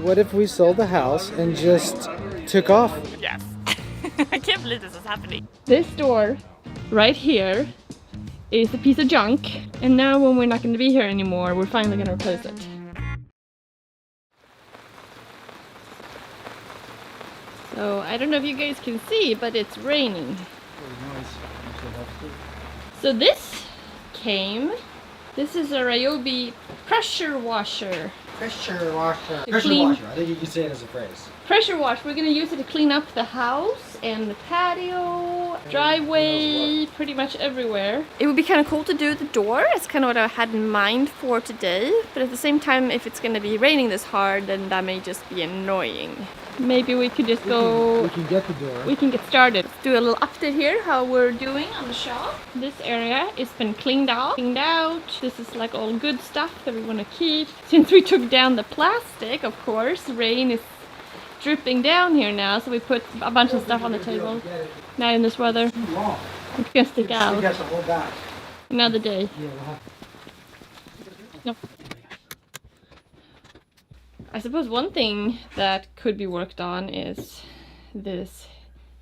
What if we sold the house and just took off? Yes. I can't believe this is happening. This door right here is a piece of junk, and now when we're not going to be here anymore, we're finally going to replace it. So I don't know if you guys can see, but it's raining. So this came. This is a Ryobi pressure washer. Pressure washer. Pressure washer. I think you can say it as a phrase. Pressure wash. We're gonna use it to clean up the house and the patio, driveway, pretty much everywhere. It would be kind of cool to do the door. It's kind of what I had in mind for today. But at the same time, if it's gonna be raining this hard, then that may just be annoying. Maybe we could just go... We can get the door. We can get started. Let's do a little update here, how we're doing on the shop. This area has been cleaned out. This is like all good stuff that we want to keep. Since we took down the plastic, of course, rain is dripping down here now, so we put a bunch of stuff on the table. Not in this weather. It's gonna stick out. Another day. No. I suppose one thing that could be worked on is this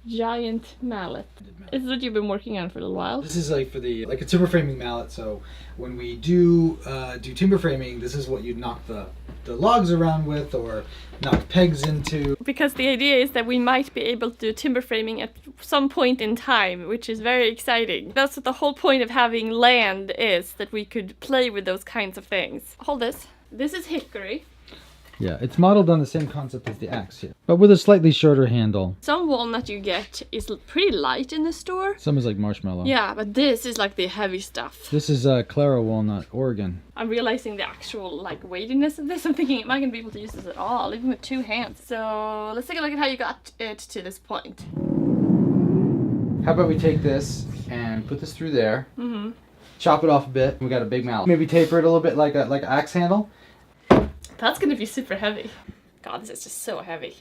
giant mallet. This is what you've been working on for a little while. This is like for the a timber framing mallet. So when we do timber framing, this is what you knock the logs around with or knock pegs into. Because the idea is that we might be able to do timber framing at some point in time, which is very exciting. That's what the whole point of having land is, that we could play with those kinds of things. Hold this. This is hickory. Yeah, it's modeled on the same concept as the axe here, but with a slightly shorter handle. Some walnut you get is pretty light in the store. Some is like marshmallow. Yeah, but this is like the heavy stuff. This is Clara walnut, Oregon. I'm realizing the actual like weightiness of this. I'm thinking, am I going to be able to use this at all, even with two hands? So let's take a look at how you got it to this point. How about we take this and put this through there, chop it off a bit, we got a big mallet. Maybe taper it a little bit like an axe handle. That's gonna be super heavy. God, this is just so heavy.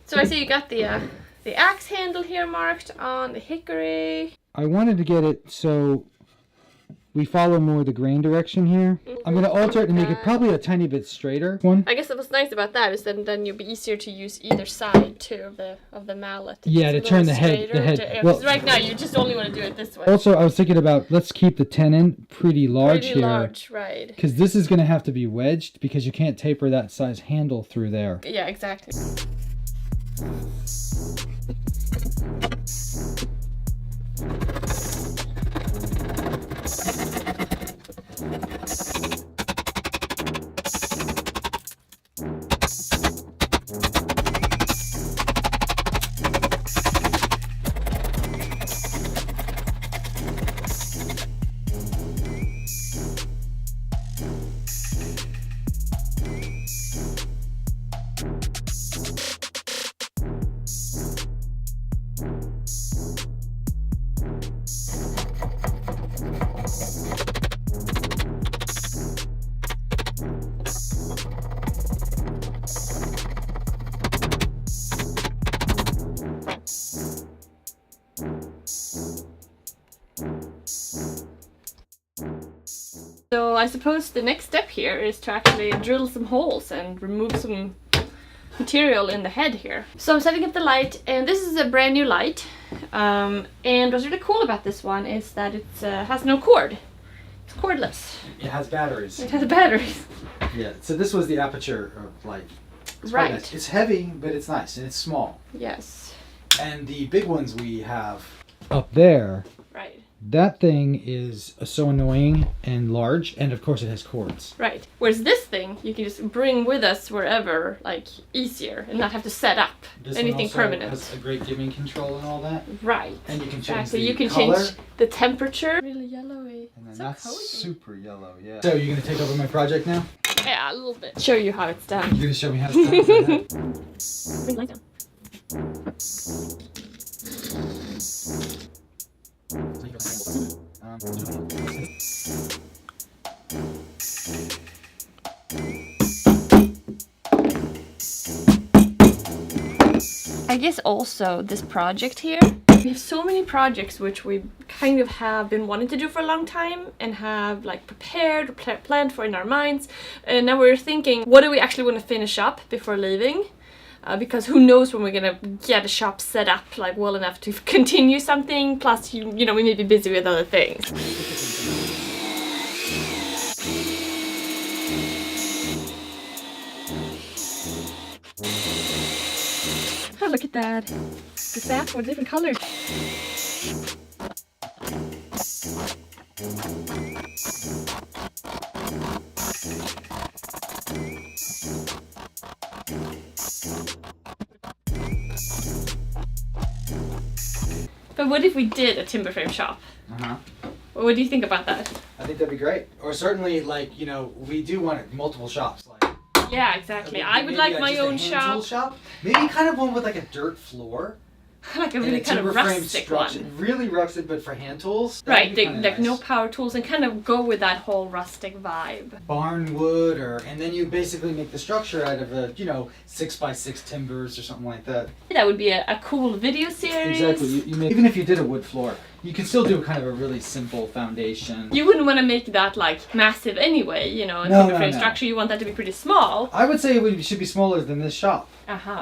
So I see you got the axe handle here marked on the hickory. I wanted to get it so we follow more the grain direction here. I'm going to alter it to make it probably a tiny bit straighter. I guess what's nice about that is that then you'll be easier to use either side too of the mallet. Yeah, to turn the head. Because right now you just only want to do it this way. Also, I was thinking about, let's keep the tenon pretty large here. Pretty large, right. Because this is going to have to be wedged because you can't taper that size handle through there. Yeah, exactly. So I suppose the next step here is to actually drill some holes and remove some material in the head here. So I'm setting up the light, and this is a brand new light. And what's really cool about this one is that it has no cord. It's cordless. It has batteries. It has batteries. Yeah. So this was the aperture of light. It's Right. nice. It's heavy, but it's nice and it's small. Yes. And the big ones we have up there. Right. That thing is so annoying and large, and of course it has cords. Right. Whereas this thing, you can just bring with us wherever, like, easier, and not have to set up This anything one also permanent. has a great dimming control and all that. Right. And you can change Exactly. the You can color. change the temperature. Really yellowy. And then So that's cozy. super yellow, yeah. So you're gonna take over my project now? Yeah, a little bit. Show you how it's done. You're gonna show me how it's done? Bring the light down. I guess also this project here, we have so many projects which we kind of have been wanting to do for a long time and have like prepared, planned for in our minds. And now we're thinking, what do we actually want to finish up before leaving? Because who knows when we're gonna get a shop set up like well enough to continue something. Plus, you know, we may be busy with other things. Oh, look at that. The back with different colors. But what if we did a timber frame shop? Uh-huh. What do you think about that? I think that'd be great. Or certainly, like, you know, we do want multiple shops. Like, Yeah, exactly. I would maybe like my just a own hand tool shop. Maybe kind of one with like a dirt floor. Like a and really kind of timber frame rustic structure. one. Really rustic, but for hand tools. Right, That'd be kinda like no nice. power tools and kind of go with that whole rustic vibe. Barn wood, and then you basically make the structure out of a, 6x6 timbers or something like that. That would be a cool video series. Exactly. Even if you did a wood floor, you could still do kind of a really simple foundation. You wouldn't want to make that like massive anyway, a No, timber no, frame no. structure. You want that to be pretty small. I would say it should be smaller than this shop.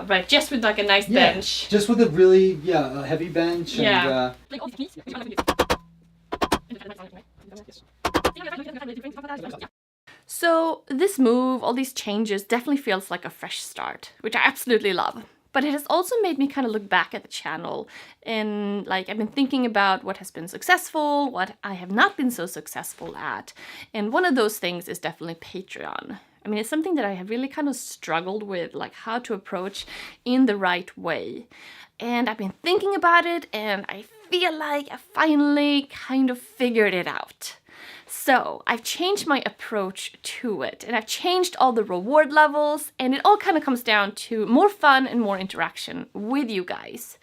Right, just with like a nice Yeah, bench. just with a really, a heavy bench. Yeah. And, So this move, all these changes, definitely feels like a fresh start, which I absolutely love. But it has also made me kind of look back at the channel and like I've been thinking about what has been successful, what I have not been so successful at. And one of those things is definitely Patreon. I mean, it's something that I have really kind of struggled with, like how to approach in the right way. And I've been thinking about it and I feel like I finally kind of figured it out. So I've changed my approach to it and I've changed all the reward levels and it all kind of comes down to more fun and more interaction with you guys.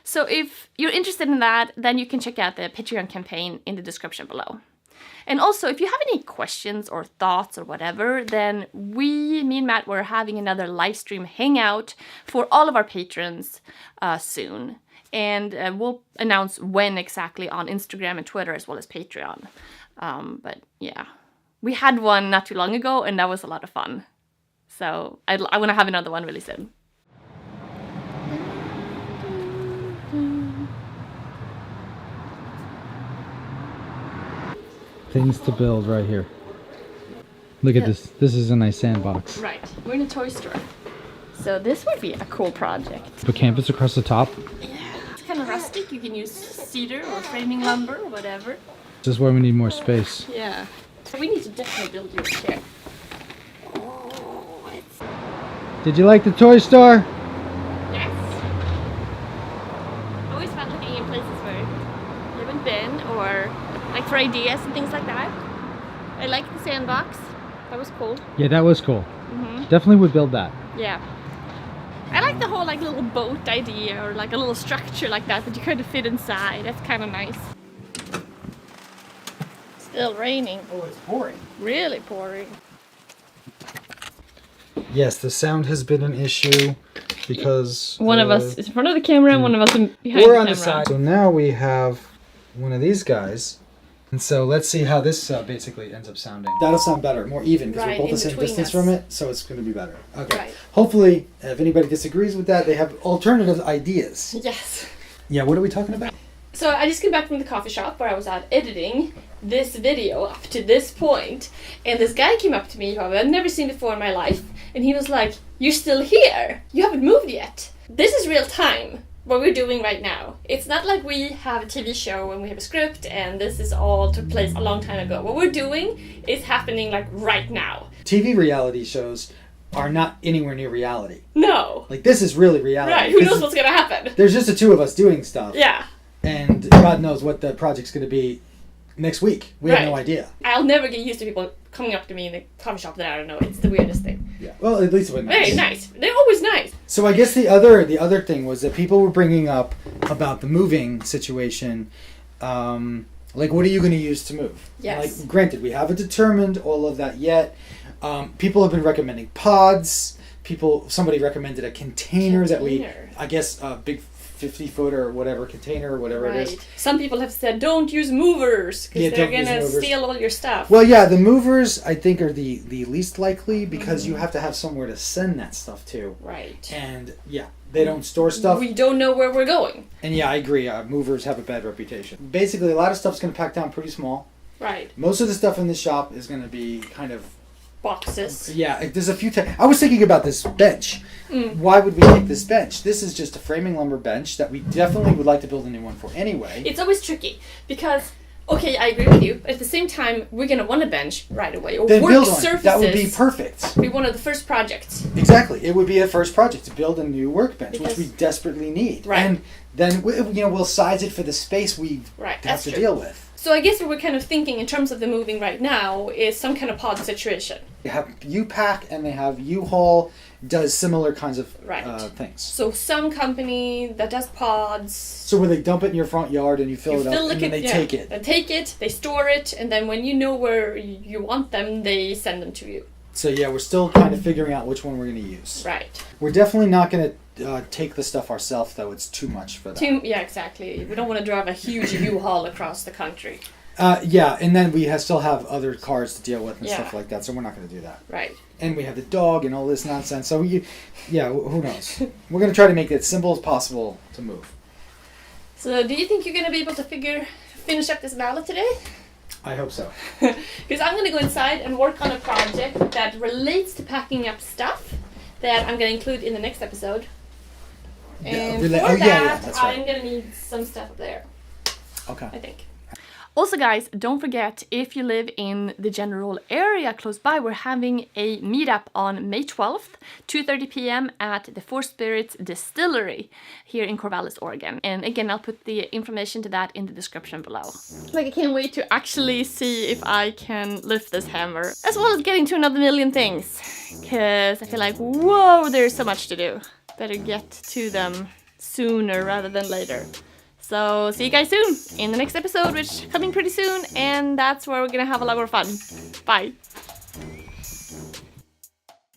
So if you're interested in that, then you can check out the Patreon campaign in the description below. And also, if you have any questions or thoughts or whatever, then me and Matt, we're having another live stream hangout for all of our patrons soon. And we'll announce when exactly on Instagram and Twitter as well as Patreon. But yeah, we had one not too long ago and that was a lot of fun. So I want to have another one really soon. things to build right here. Look at this. This is a nice sandbox. Right, we're in a toy store. So this would be a cool project. Put canvas across the top. Yeah, it's kind of rustic. You can use cedar or framing lumber or whatever. This is why we need more space. Yeah. So we need to definitely build you a chair. Oh, it's... Did you like the toy store? Yes. Always fun looking in places where you haven't been or like for ideas and things like that. I like the sandbox. That was cool. Yeah, that was cool. Mm-hmm. Definitely would build that. Yeah. I like the whole like little boat idea or like a little structure like that you kind of fit inside. That's kind of nice. Still raining. Oh, it's pouring. Really pouring. Yes, the sound has been an issue because One of us is in front of the camera and one of us behind the camera. we're on the side. So now we have one of these guys. And so let's see how this basically ends up sounding. That'll sound better, more even, because Right, we're both in the same between distance us. from it, so it's going to be better. Okay. Right. Hopefully, if anybody disagrees with that, they have alternative ideas. Yes. Yeah, what are we talking about? So I just came back from the coffee shop where I was out editing, this video up to this point, and this guy came up to me who I've never seen before in my life, and he was like, "You're still here? You haven't moved yet? This is real time, what we're doing right now. It's not like we have a TV show and we have a script and this is all took place a long time ago. What we're doing is happening like right now." TV reality shows are not anywhere near reality. No. Like, this is really reality. Right, who knows what's gonna happen? There's just the two of us doing stuff. Yeah. And God knows what the project's going to be next week. We have no idea. I'll never get used to people coming up to me in the coffee shop that I don't know. It's the weirdest thing. Yeah. Well, at least it was nice. Very nice. They're always nice. So I guess the other thing was that people were bringing up about the moving situation. Like, what are you going to use to move? Yes. Like, granted, we haven't determined all of that yet. People have been recommending pods. Somebody recommended a container. That we, I guess, a big 50-foot or whatever container or whatever it is. Some people have said don't use movers because they're going to steal all your stuff. Well, yeah, the movers I think are the least likely because you have to have somewhere to send that stuff to. Right. And yeah, they don't store stuff. We don't know where we're going. And yeah, I agree. Movers have a bad reputation. Basically, a lot of stuff's going to pack down pretty small. Right. Most of the stuff in the shop is going to be kind of boxes. Yeah, there's a few. I was thinking about this bench. Why would we take this bench? This is just a framing lumber bench that we definitely would like to build a new one for anyway. It's always tricky because, okay, I agree with you, but at the same time, we're going to want a bench right away. Or then work build one. surfaces. That would be perfect. Be one of the first projects. Exactly. It would be a first project to build a new workbench, which we desperately need. Right. And then we'll size it for the space we have to deal with. So I guess what we're kind of thinking in terms of the moving right now is some kind of pod situation. They have U-Pack and they have U-Haul does similar kinds of things. So some company that does pods. So where they dump it in your front yard and you fill it up and then they take it. They take it, they store it, and then when you know where you want them, they send them to you. So yeah, we're still kind of figuring out which one we're going to use. Right. We're definitely not going to take the stuff ourselves, though. It's too much for that. Yeah, exactly. We don't want to drive a huge U-Haul across the country. Yeah, and then we still have other cars to deal with and stuff like that, so we're not going to do that. Right. And we have the dog and all this nonsense, so who knows? We're going to try to make it as simple as possible to move. So do you think you're going to be able to finish up this mallet today? I hope so. Because I'm going to go inside and work on a project that relates to packing up stuff that I'm going to include in the next episode. And for that, that's right. I'm going to need some stuff up there. Okay. I think. Also guys, don't forget, if you live in the general area close by, we're having a meetup on May 12th, 2:30 p.m. at the Four Spirits Distillery here in Corvallis, Oregon. And again, I'll put the information to that in the description below. Like, I can't wait to actually see if I can lift this hammer, as well as getting to another million things. Because I feel like, whoa, there's so much to do. Better get to them sooner rather than later. So see you guys soon in the next episode, which is coming pretty soon, and that's where we're gonna have a lot more fun. Bye.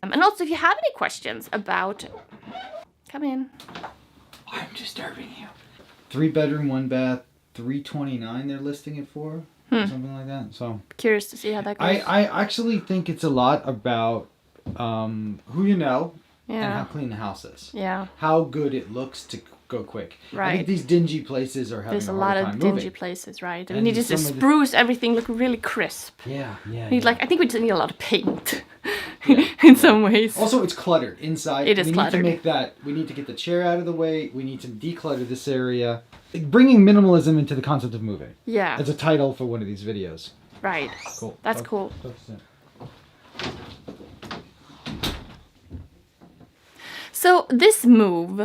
And also, if you have any questions about, come in. I'm disturbing you. 3-bedroom, 1-bath, $329. They're listing it for, or something like that. So curious to see how that goes. I actually think it's a lot about who you know and how clean the house is. Yeah. How good it looks to go quick. Right. I think these dingy places are having There's a lot hard of time dingy moving. places, right? And We need to spruce everything look really crisp. Yeah. I think we just need a lot of paint in some ways. Also, it's cluttered inside. It is cluttered. We need to get the chair out of the way. We need to declutter this area. Bringing minimalism into the concept of moving. Yeah. That's a title for one of these videos. Right. Cool. That's cool. So this move